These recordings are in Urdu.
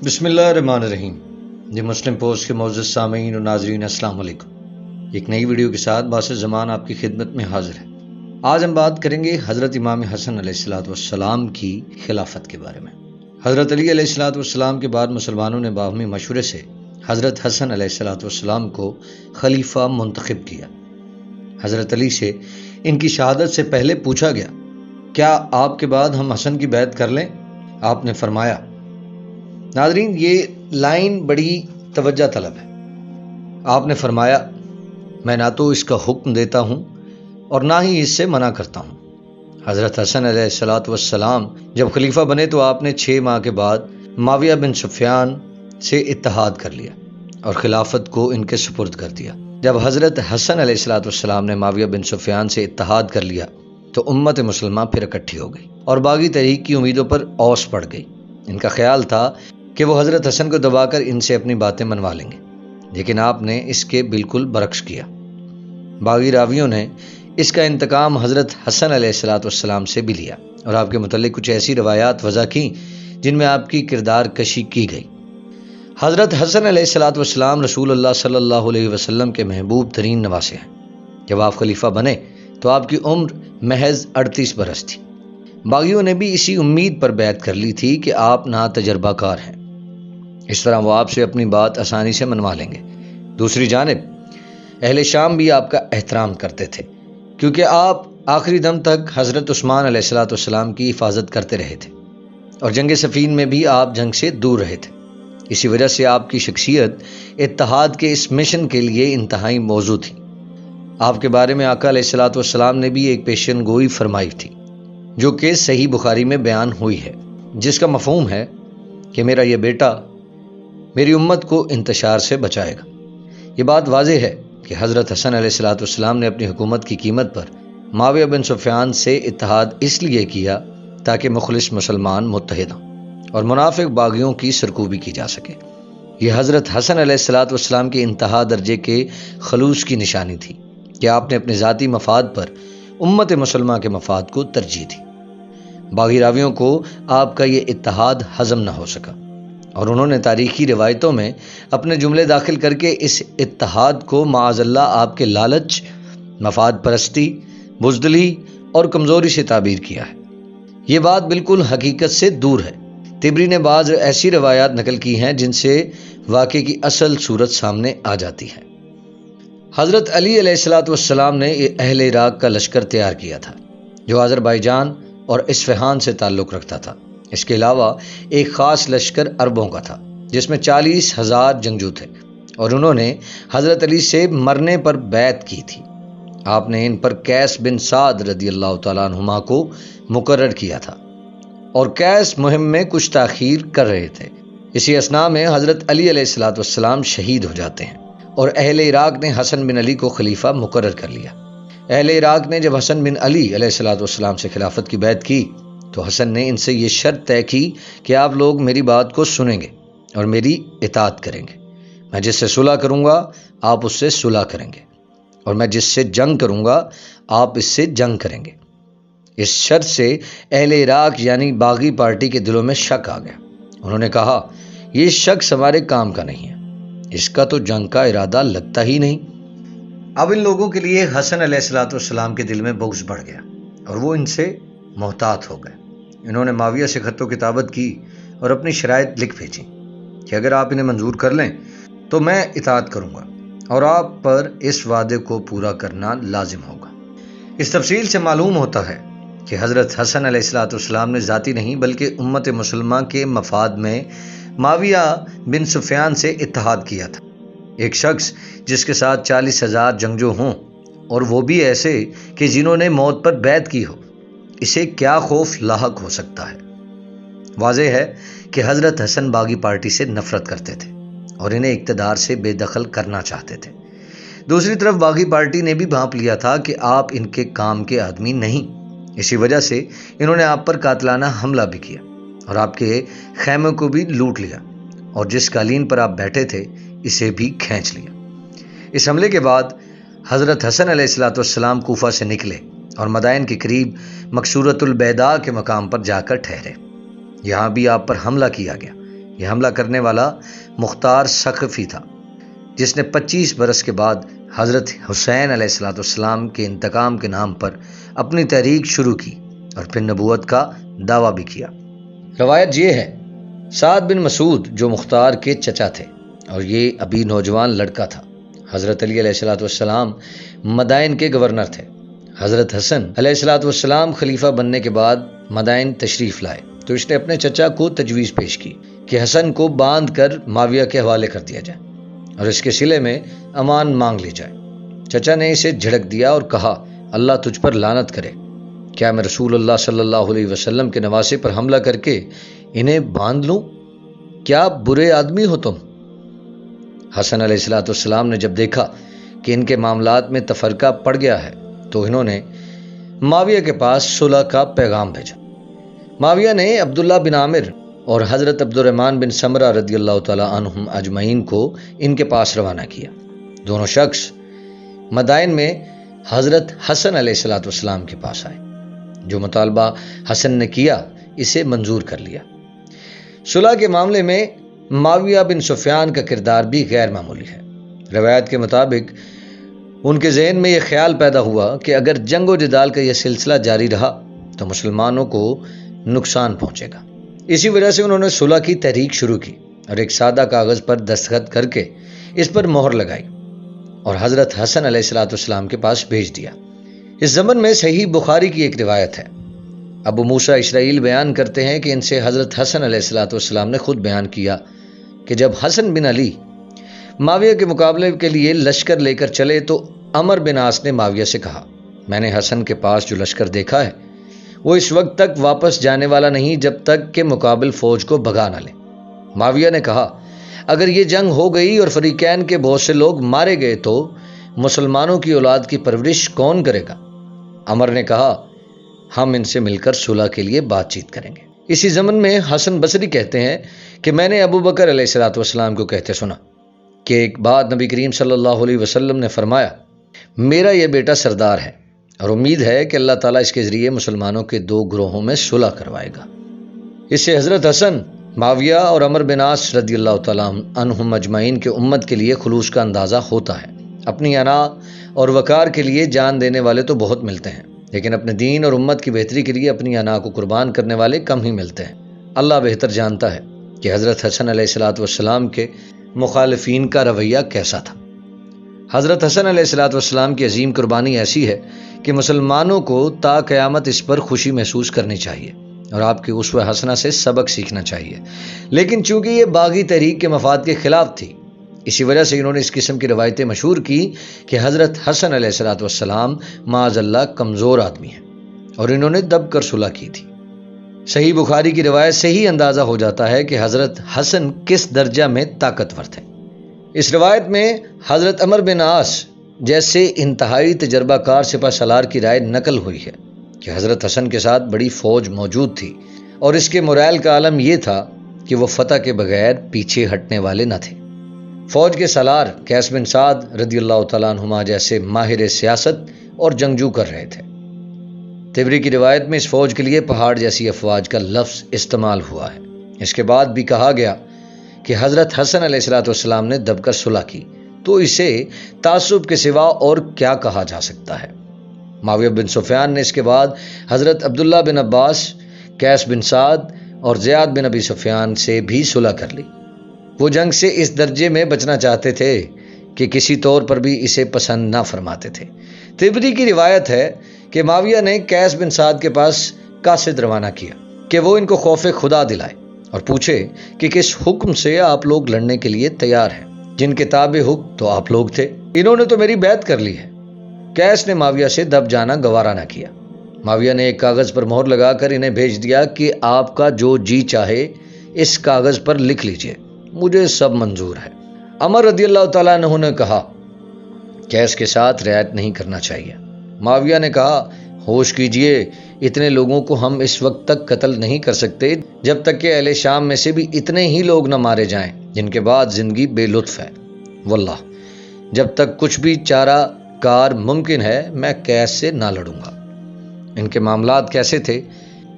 بسم اللہ الرحمن الرحیم۔ یہ مسلم پوسٹ کے معزز سامعین و ناظرین السلام علیکم۔ ایک نئی ویڈیو کے ساتھ باعث زمان آپ کی خدمت میں حاضر ہے۔ آج ہم بات کریں گے حضرت امام حسن علیہ السلام کی خلافت کے بارے میں۔ حضرت علی علیہ السلام کے بعد مسلمانوں نے باہمی مشورے سے حضرت حسن علیہ السلام کو خلیفہ منتخب کیا۔ حضرت علی سے ان کی شہادت سے پہلے پوچھا گیا، کیا آپ کے بعد ہم حسن کی بیعت کر لیں؟ آپ نے فرمایا۔ ناظرین، یہ لائن بڑی توجہ طلب ہے۔ آپ نے فرمایا، میں نہ تو اس کا حکم دیتا ہوں اور نہ ہی اس سے منع کرتا ہوں۔ حضرت حسن علیہ السلام جب خلیفہ بنے تو آپ نے 6 ماہ کے بعد معاویہ بن سفیان سے اتحاد کر لیا اور خلافت کو ان کے سپرد کر دیا۔ جب حضرت حسن علیہ السلام نے معاویہ بن سفیان سے اتحاد کر لیا تو امت مسلمہ پھر اکٹھی ہو گئی اور باغی تحریک کی امیدوں پر اوس پڑ گئی۔ ان کا خیال تھا کہ وہ حضرت حسن کو دبا کر ان سے اپنی باتیں منوا لیں گے، لیکن آپ نے اس کے بالکل برعکس کیا۔ باغی راویوں نے اس کا انتقام حضرت حسن علیہ السلام سے بھی لیا اور آپ کے متعلق کچھ ایسی روایات وضع کی جن میں آپ کی کردار کشی کی گئی۔ حضرت حسن علیہ السلام رسول اللہ صلی اللہ علیہ وسلم کے محبوب ترین نواسے ہیں۔ جب آپ خلیفہ بنے تو آپ کی عمر محض 38 برس تھی۔ باغیوں نے بھی اسی امید پر بیعت کر لی تھی کہ آپ ناتجربہ کار ہیں، اس طرح وہ آپ سے اپنی بات آسانی سے منوا لیں گے۔ دوسری جانب اہل شام بھی آپ کا احترام کرتے تھے، کیونکہ آپ آخری دم تک حضرت عثمان علیہ السلام کی حفاظت کرتے رہے تھے اور جنگ صفین میں بھی آپ جنگ سے دور رہے تھے۔ اسی وجہ سے آپ کی شخصیت اتحاد کے اس مشن کے لیے انتہائی موزوں تھی۔ آپ کے بارے میں آقا علیہ السلام نے بھی ایک پیشن گوئی فرمائی تھی، جو کہ صحیح بخاری میں بیان ہوئی ہے، جس کا مفہوم ہے کہ میرا یہ بیٹا میری امت کو انتشار سے بچائے گا۔ یہ بات واضح ہے کہ حضرت حسن علیہ السلام نے اپنی حکومت کی قیمت پر معاویہ بن سفیان سے اتحاد اس لیے کیا تاکہ مخلص مسلمان متحد ہوں اور منافق باغیوں کی سرکوبی کی جا سکے۔ یہ حضرت حسن علیہ السلام کے انتہا درجے کے خلوص کی نشانی تھی کہ آپ نے اپنے ذاتی مفاد پر امت مسلمہ کے مفاد کو ترجیح دی۔ باغی راویوں کو آپ کا یہ اتحاد ہضم نہ ہو سکا اور انہوں نے تاریخی روایتوں میں اپنے جملے داخل کر کے اس اتحاد کو معاذ اللہ آپ کے لالچ، مفاد پرستی، بزدلی اور کمزوری سے تعبیر کیا ہے۔ یہ بات بالکل حقیقت سے دور ہے۔ طبری نے بعض ایسی روایات نقل کی ہیں جن سے واقعے کی اصل صورت سامنے آ جاتی ہے۔ حضرت علی علیہ السلام نے اہل عراق کا لشکر تیار کیا تھا جو آذربائیجان اور اصفہان سے تعلق رکھتا تھا۔ اس کے علاوہ ایک خاص لشکر عربوں کا تھا جس میں 40,000 جنگجو تھے اور انہوں نے حضرت علی سے مرنے پر بیعت کی تھی۔ آپ نے ان پر قیس بن سعد رضی اللہ تعالیٰ عنہما کو مقرر کیا تھا اور قیس مہم میں کچھ تاخیر کر رہے تھے۔ اسی اثناء میں حضرت علی علیہ السلام شہید ہو جاتے ہیں اور اہل عراق نے حسن بن علی کو خلیفہ مقرر کر لیا۔ اہل عراق نے جب حسن بن علی علیہ السلام سے خلافت کی بیعت کی تو حسن نے ان سے یہ شرط طے کی کہ آپ لوگ میری بات کو سنیں گے اور میری اطاعت کریں گے۔ میں جس سے صلح کروں گا آپ اس سے صلح کریں گے اور میں جس سے جنگ کروں گا آپ اس سے جنگ کریں گے۔ اس شرط سے اہل عراق یعنی باغی پارٹی کے دلوں میں شک آ گیا۔ انہوں نے کہا، یہ شخص ہمارے کام کا نہیں ہے، اس کا تو جنگ کا ارادہ لگتا ہی نہیں۔ اب ان لوگوں کے لیے حسن علیہ السلام کے دل میں بغض بڑھ گیا اور وہ ان سے محتاط ہو گئے۔ انہوں نے معاویہ سے خط و کتابت کی اور اپنی شرائط لکھ بھیجی کہ اگر آپ انہیں منظور کر لیں تو میں اطاعت کروں گا اور آپ پر اس وعدے کو پورا کرنا لازم ہوگا۔ اس تفصیل سے معلوم ہوتا ہے کہ حضرت حسن علیہ السلام نے ذاتی نہیں بلکہ امت مسلمہ کے مفاد میں معاویہ بن سفیان سے اتحاد کیا تھا۔ ایک شخص جس کے ساتھ 40,000 جنگجو ہوں اور وہ بھی ایسے کہ جنہوں نے موت پر بیعت کی ہو، اسے کیا خوف لاحق ہو سکتا ہے؟ واضح ہے کہ حضرت حسن باغی پارٹی سے نفرت کرتے تھے اور انہیں اقتدار سے بے دخل کرنا چاہتے تھے۔ دوسری طرف باغی پارٹی نے بھی بھانپ لیا تھا کہ آپ ان کے کام کے آدمی نہیں۔ اسی وجہ سے انہوں نے آپ پر قاتلانہ حملہ بھی کیا اور آپ کے خیمے کو بھی لوٹ لیا اور جس قالین پر آپ بیٹھے تھے اسے بھی کھینچ لیا۔ اس حملے کے بعد حضرت حسن علیہ السلام کوفہ سے نکلے اور مدائن کے قریب مقصورۃ البیداء کے مقام پر جا کر ٹھہرے۔ یہاں بھی آپ پر حملہ کیا گیا یہ حملہ کرنے والا مختار ثقفی تھا، جس نے 25 برس کے بعد حضرت حسین علیہ السلام کے انتقام کے نام پر اپنی تحریک شروع کی اور پھر نبوت کا دعویٰ بھی کیا۔ روایت یہ ہے، سعد بن مسعود جو مختار کے چچا تھے اور یہ ابھی نوجوان لڑکا تھا، حضرت علی علیہ السلام مدائن کے گورنر تھے۔ حضرت حسن علیہ السلام خلیفہ بننے کے بعد مدائن تشریف لائے تو اس نے اپنے چچا کو تجویز پیش کی کہ حسن کو باندھ کر معاویہ کے حوالے کر دیا جائے اور اس کے صلے میں امان مانگ لی جائے۔ چچا نے اسے جھڑک دیا اور کہا، اللہ تجھ پر لعنت کرے، کیا میں رسول اللہ صلی اللہ علیہ وسلم کے نواسے پر حملہ کر کے انہیں باندھ لوں؟ کیا برے آدمی ہو تم؟ حسن علیہ السلام نے جب دیکھا کہ ان کے معاملات میں تفرقہ پڑ گیا ہے تو انہوں نے معاویہ کے پاس صلح کا پیغام بھیجا۔ معاویہ نے عبداللہ بن عامر اور حضرت عبد الرحمن بن سمرہ رضی اللہ تعالی عنہم اجمعین کو ان کے پاس روانہ کیا۔ دونوں شخص مدائن میں حضرت حسن علیہ السلام کے پاس آئے۔ جو مطالبہ حسن نے کیا اسے منظور کر لیا۔ صلح کے معاملے میں معاویہ بن سفیان کا کردار بھی غیر معمولی ہے۔ روایت کے مطابق ان کے ذہن میں یہ خیال پیدا ہوا کہ اگر جنگ و جدال کا یہ سلسلہ جاری رہا تو مسلمانوں کو نقصان پہنچے گا۔ اسی وجہ سے انہوں نے صلح کی تحریک شروع کی اور ایک سادہ کاغذ پر دستخط کر کے اس پر مہر لگائی اور حضرت حسن علیہ السلام کے پاس بھیج دیا۔ اس ضمن میں صحیح بخاری کی ایک روایت ہے۔ ابو موسیٰ اسرائیل بیان کرتے ہیں کہ ان سے حضرت حسن علیہ السلام نے خود بیان کیا کہ جب حسن بن علی معاویہ کے مقابلے کے لیے لشکر لے کر چلے تو عمر بن عاص نے معاویہ سے کہا، میں نے حسن کے پاس جو لشکر دیکھا ہے وہ اس وقت تک واپس جانے والا نہیں جب تک کہ مقابل فوج کو بھگا نہ لے۔ معاویہ نے کہا، اگر یہ جنگ ہو گئی اور فریقین کے بہت سے لوگ مارے گئے تو مسلمانوں کی اولاد کی پرورش کون کرے گا؟ عمر نے کہا، ہم ان سے مل کر صلح کے لیے بات چیت کریں گے۔ اسی ضمن میں حسن بصری کہتے ہیں کہ میں نے ابو بکر علیہ السلام کو کہتے سنا کہ ایک بات نبی کریم صلی اللہ علیہ وسلم نے فرمایا، میرا یہ بیٹا سردار ہے اور امید ہے کہ اللہ تعالیٰ اس کے ذریعے مسلمانوں کے دو گروہوں میں صلح کروائے گا۔ اس سے حضرت حسن، معاویہ اور عمر بن عاص رضی اللہ تعالیٰ عنہم اجمعین کے امت کے لیے خلوص کا اندازہ ہوتا ہے۔ اپنی انا اور وقار کے لیے جان دینے والے تو بہت ملتے ہیں، لیکن اپنے دین اور امت کی بہتری کے لیے اپنی انا کو قربان کرنے والے کم ہی ملتے ہیں۔ اللہ بہتر جانتا ہے کہ حضرت حسن علیہ السلام کے مخالفین کا رویہ کیسا تھا۔ حضرت حسن علیہ السلام کی عظیم قربانی ایسی ہے کہ مسلمانوں کو تا قیامت اس پر خوشی محسوس کرنی چاہیے اور آپ کی اسوہ حسنہ سے سبق سیکھنا چاہیے، لیکن چونکہ یہ باغی تحریک کے مفاد کے خلاف تھی، اسی وجہ سے انہوں نے اس قسم کی روایتیں مشہور کی کہ حضرت حسن علیہ السلام معاذ اللہ کمزور آدمی ہیں اور انہوں نے دب کر صلح کی تھی۔ صحیح بخاری کی روایت سے ہی اندازہ ہو جاتا ہے کہ حضرت حسن کس درجہ میں طاقتور تھے۔ اس روایت میں حضرت عمر بن عاص جیسے انتہائی تجربہ کار سپہ سالار کی رائے نقل ہوئی ہے کہ حضرت حسن کے ساتھ بڑی فوج موجود تھی اور اس کے مورال کا عالم یہ تھا کہ وہ فتح کے بغیر پیچھے ہٹنے والے نہ تھے۔ فوج کے سالار قیس بن سعد رضی اللہ تعالیٰ عنہما جیسے ماہر سیاست اور جنگجو کر رہے تھے۔ تبری کی روایت میں اس فوج کے لیے پہاڑ جیسی افواج کا لفظ استعمال ہوا ہے۔ اس کے بعد بھی کہا گیا کہ حضرت حسن علیہ السلام نے دب کر صلح کی، تو اسے تعصب کے سوا اور کیا کہا جا سکتا ہے؟ معاویہ بن سفیان نے اس کے بعد حضرت عبداللہ بن عباس، قیس بن سعد اور زیاد بن ابی سفیان سے بھی صلح کر لی۔ وہ جنگ سے اس درجے میں بچنا چاہتے تھے کہ کسی طور پر بھی اسے پسند نہ فرماتے تھے۔ تبری کی روایت ہے کہ معاویہ نے قیس بن سعد کے پاس قاصد روانہ کیا کہ وہ ان کو خوف خدا دلائے اور پوچھے کہ کس حکم سے آپ لوگ لڑنے کے لیے تیار ہیں؟ جن کے تابع حکم تو آپ لوگ تھے، انہوں نے تو میری بیعت کر لی ہے۔ قیس نے معاویہ سے دب جانا گوارا نہ کیا۔ معاویہ نے ایک کاغذ پر مہر لگا کر انہیں بھیج دیا کہ آپ کا جو جی چاہے اس کاغذ پر لکھ لیجئے، مجھے سب منظور ہے۔ عمر رضی اللہ تعالیٰ عنہ نے کہا، قیس کے ساتھ رعایت نہیں کرنا چاہیے۔ معاویہ نے کہا، ہوش کیجئے، اتنے لوگوں کو ہم اس وقت تک قتل نہیں کر سکتے جب تک کہ اہل شام میں سے بھی اتنے ہی لوگ نہ مارے جائیں جن کے بعد زندگی بے لطف ہے۔ واللہ جب تک کچھ بھی چارہ کار ممکن ہے میں قیس سے نہ لڑوں گا۔ ان کے معاملات کیسے تھے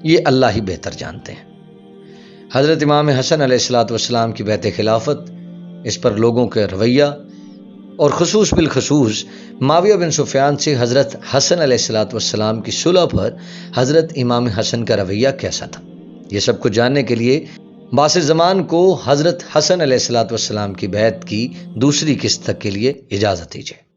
یہ اللہ ہی بہتر جانتے ہیں۔ حضرت امام حسن علیہ السلام کی بیعت خلافت، اس پر لوگوں کا رویہ، اور خصوص بالخصوص معاویہ بن سفیان سے حضرت حسن علیہ السلام کی صلح پر حضرت امام حسن کا رویہ کیسا تھا، یہ سب کچھ جاننے کے لیے باس زمان کو حضرت حسن علیہ السلام کی بیعت کی دوسری قسط تک کے لیے اجازت دیجیے۔